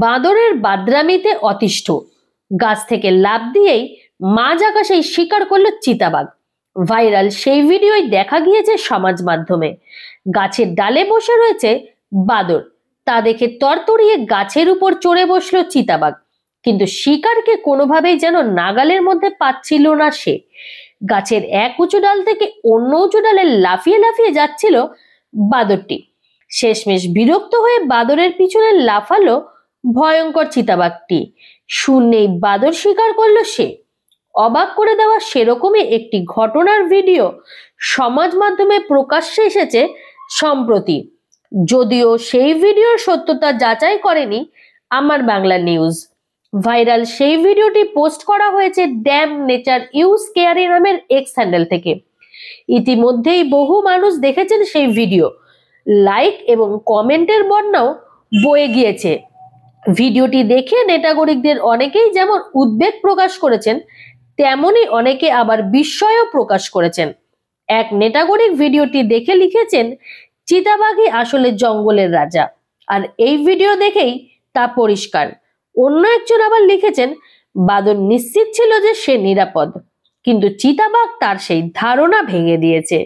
বাঁদরের বাদরামিতে অতিষ্ঠ, গাছ থেকে লাফ দিয়েই মাঝ আকাশেই শিকার করলো চিতাবাঘ। ভাইরাল সেই ভিডিওই দেখা গিয়েছে সমাজ মাধ্যমে। গাছের ডালে বসে রয়েছে বাদর, তা দেখে তরতরিয়ে গাছের উপর চড়ে বসলো চিতাবাঘ, কিন্তু শিকারকে কোনোভাবেই যেন নাগালের মধ্যে পাচ্ছিল না সে। গাছের এক উঁচু ডাল থেকে অন্য উঁচু ডালে লাফিয়ে লাফিয়ে যাচ্ছিল বাদরটি। শেষমেশ বিরক্ত হয়ে বাদরের পিছনে লাফালো ভয়ঙ্কর চিতাবাঘটি। শূন্যেই বাদর শিকার করলো সে। অবাক করে দেওয়া সেরকমই একটি ঘটনার ভিডিও সমাজ মাধ্যমে প্রকাশ্যে এসেছে সম্প্রতি, যদিও সেই ভিডিওর সত্যতা যাচাই করেনি আমার বাংলা নিউজ। ভাইরাল সেই ভিডিওটি পোস্ট করা হয়েছে ড্যাম নেচার ইউজ কেয়ারি নামের এক্স হ্যান্ডেল থেকে। ইতিমধ্যেই বহু মানুষ দেখেছেন সেই ভিডিও, লাইক এবং কমেন্টের বন্যাও বয়ে গিয়েছে। ভিডিওটি দেখে নেটাগরিকদের অনেকেই যেমন উদ্বেগ প্রকাশ করেছেন, তেমনি অনেকে আবার বিস্ময়ও প্রকাশ করেছেন। এক নেটাগরিক ভিডিওটি দেখে লিখেছেন, চিতাবাঘই আসলে জঙ্গলের রাজা, আর এই ভিডিও দেখেই তা পরিষ্কার। অন্য একজন আবার লিখেছেন, বাদর নিশ্চিত ছিল যে সে নিরাপদ, কিন্তু চিতাবাঘ তার সেই ধারণা ভেঙে দিয়েছে।